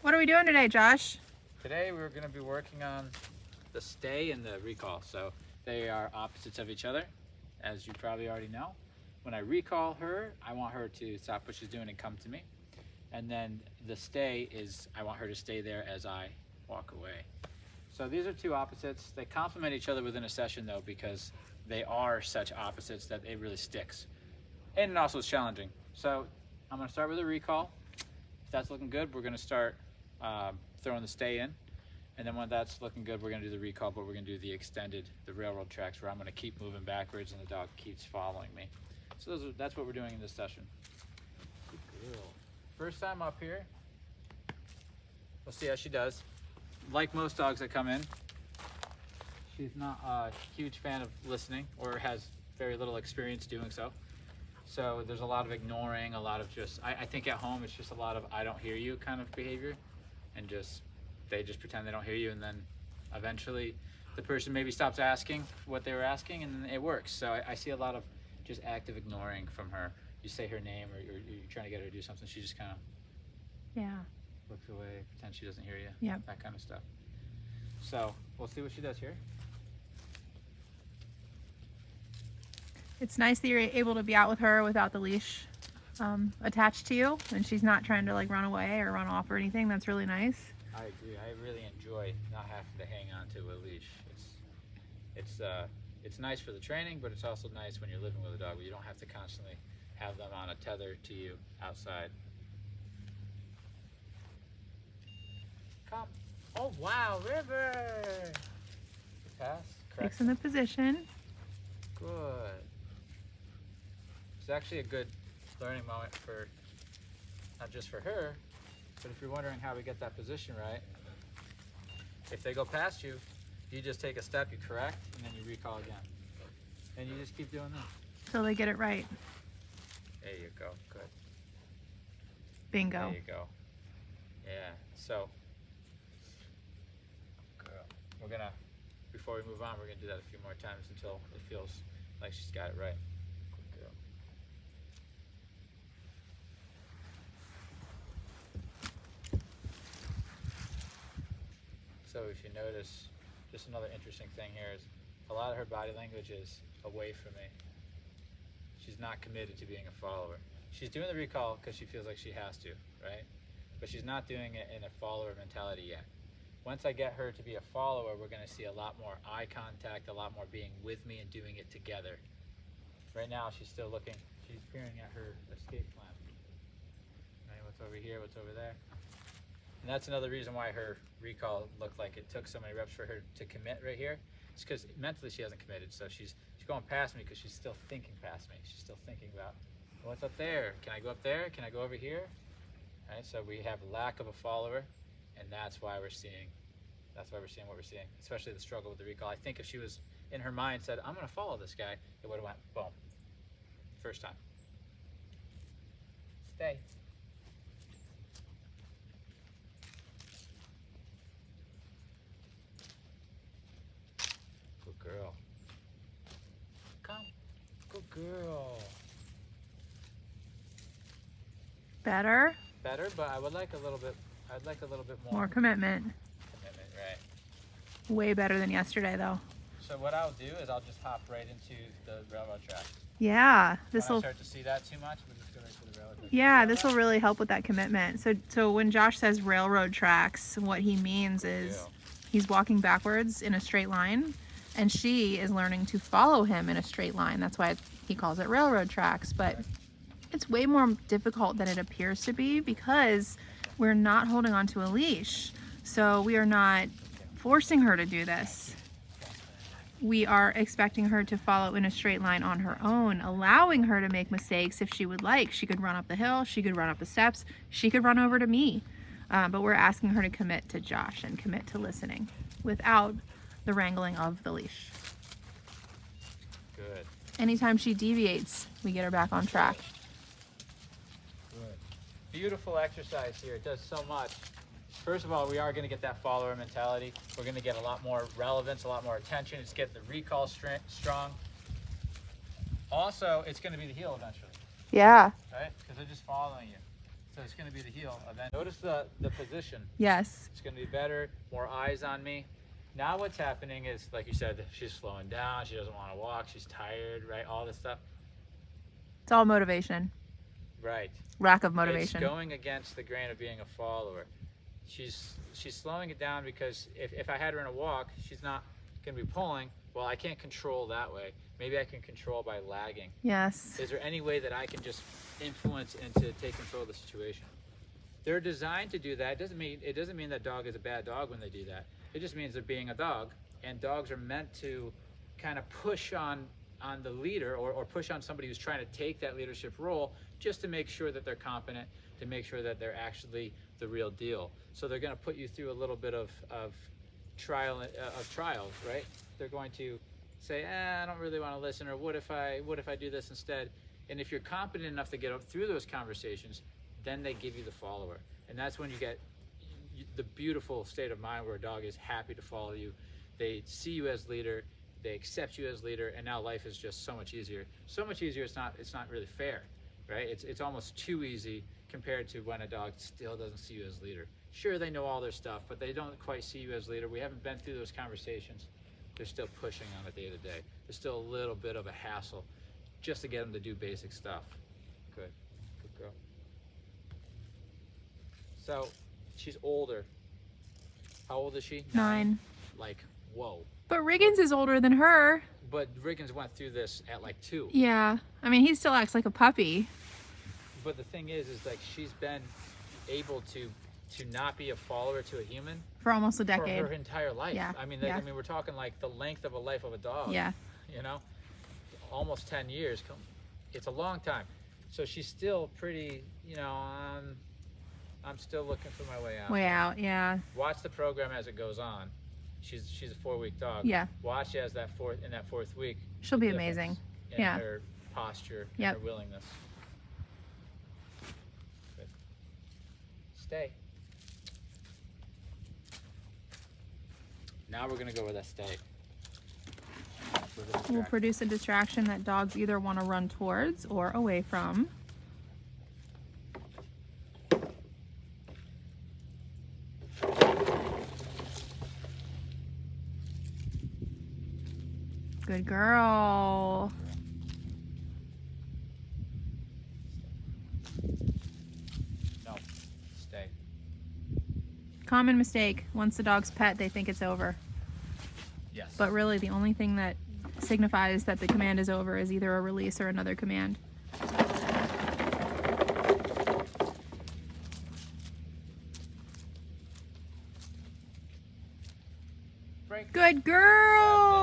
What are we doing today, Josh? Today we're going to be working on the stay and the recall. So they are opposites of each other, as you probably already know. When I recall her, I want her to stop what she's doing and come to me. And then the stay is, I want her to stay there as I walk away. So these are two opposites. They complement each other within a session though, because they are such opposites that it really sticks. And it also is challenging. So I'm going to start with a recall. If that's looking good, we're going to start throwing the stay in. And then when that's looking good, we're going to do the recall, but we're going to do the extended, the railroad tracks, where I'm going to keep moving backwards and the dog keeps following me. So that's what we're doing in this session. Good girl. First time up here. We'll see how she does. Like most dogs that come in, she's not a huge fan of listening or has very little experience doing so. So there's a lot of ignoring, a lot of just, I think at home it's just a lot of I don't hear you kind of behavior, and they just pretend they don't hear you, and then eventually the person maybe stops asking what they were asking and then it works. So I see a lot of just active ignoring from her. You say her name or you're trying to get her to do something, she just kind of looks away, pretends she doesn't hear you, that kind of stuff. So we'll see what she does here. It's nice that you're able to be out with her without the leash attached to you, and she's not trying to like run away or run off or anything. That's really nice. I agree. I really enjoy not having to hang on to a leash. It's nice for the training, but it's also nice when you're living with a dog where you don't have to constantly have them on a tether to you outside. Come. Oh wow, River! Pass. Correct. Fixing the position. Good. It's actually a good learning moment for, not just for her, but if you're wondering how we get that position right, if they go past you, you just take a step, you correct, and then you recall again. And you just keep doing that. Till they get it right. There you go, good. Bingo. There you go. Yeah, so, we're gonna, before we move on, we're gonna do that a few more times until it feels like she's got it right. Good girl. So if you notice, just another interesting thing here is a lot of her body language is away from me. She's not committed to being a follower. She's doing the recall because she feels like she has to, right? But she's not doing it in a follower mentality yet. Once I get her to be a follower, we're going to see a lot more eye contact, a lot more being with me and doing it together. Right now, she's still looking, she's peering at her escape plan. Right, what's over here, what's over there? And that's another reason why her recall looked like it took so many reps for her to commit right here. It's because mentally she hasn't committed, so she's going past me because she's still thinking past me. She's still thinking about, what's up there? Can I go up there? Can I go over here? Right, so we have lack of a follower, and that's why we're seeing what we're seeing, especially the struggle with the recall. I think if she was in her mind said, I'm going to follow this guy, it would have went boom. First time. Stay. Good girl. Come. Good girl. Better. Better, but I would like a little bit. I'd like a little bit more. More commitment. Commitment, right? Way better than yesterday, though. So what I'll do is I'll just hop right into the railroad track. Yeah, This will. When I start to see that too much, we'll just go right to the railroad track. Yeah, this will really help with that commitment. So when Josh says railroad tracks, what he means is he's walking backwards in a straight line, and she is learning to follow him in a straight line. That's why he calls it railroad tracks. But it's way more difficult than it appears to be because we're not holding onto a leash. So we are not forcing her to do this. We are expecting her to follow in a straight line on her own, allowing her to make mistakes if she would like. She could run up the hill, she could run up the steps, she could run over to me. But we're asking her to commit to Josh and commit to listening without the wrangling of the leash. Good. Anytime she deviates, we get her back on track. Good. Beautiful exercise here. It does so much. First of all, we are going to get that follower mentality. We're going to get a lot more relevance, a lot more attention. It's getting the recall strong. Also, it's going to be the heel eventually. Yeah. Right? Because they're just following you. So it's going to be the heel. And then notice the position. Yes. It's going to be better, more eyes on me. Now what's happening is, like you said, she's slowing down. She doesn't want to walk. She's tired, right? All this stuff. It's all motivation. Right. Lack of motivation. It's going against the grain of being a follower. She's slowing it down because if I had her in a walk, she's not going to be pulling. Well, I can't control that way. Maybe I can control by lagging. Yes. Is there any way that I can just influence and to take control of the situation? They're designed to do that. It doesn't mean that dog is a bad dog when they do that. It just means they're being a dog, and dogs are meant to kind of push on the leader or push on somebody who's trying to take that leadership role just to make sure that they're competent, to make sure that they're actually the real deal. So they're going to put you through a little bit of trials, right? They're going to say, I don't really want to listen, or what if I do this instead? And if you're competent enough to get up through those conversations, then they give you the follower. And that's when you get the beautiful state of mind where a dog is happy to follow you. They see you as leader, they accept you as leader, and now life is just so much easier. So much easier, it's not really fair, right? It's almost too easy compared to when a dog still doesn't see you as leader. Sure, they know all their stuff, but they don't quite see you as leader. We haven't been through those conversations. They're still pushing on it day to day. There's still a little bit of a hassle just to get them to do basic stuff. Good girl. So she's older. How old is she? 9. Like, whoa. But Riggins is older than her. But Riggins went through this at like 2. Yeah. I mean, he still acts like a puppy. But the thing is like she's been able to not be a follower to a human for almost a decade. For her entire life. Yeah. I mean, yeah. we're talking like the length of a life of a dog. Yeah. You know, almost 10 years. It's a long time. So she's still pretty, I'm still looking for my way out. Way out, yeah. Watch the program as it goes on. She's a 4-week dog. Yeah. Watch as in that fourth week. She'll be amazing. In yeah. her posture, yep. and her willingness. Good. Stay. Now we're gonna go with that stay. We'll produce a distraction that dogs either want to run towards or away from. Good girl. No, stay. Common mistake. Once the dog's pet, they think it's over. Yes. But really, the only thing that signifies that the command is over is either a release or another command. Break. Good girl!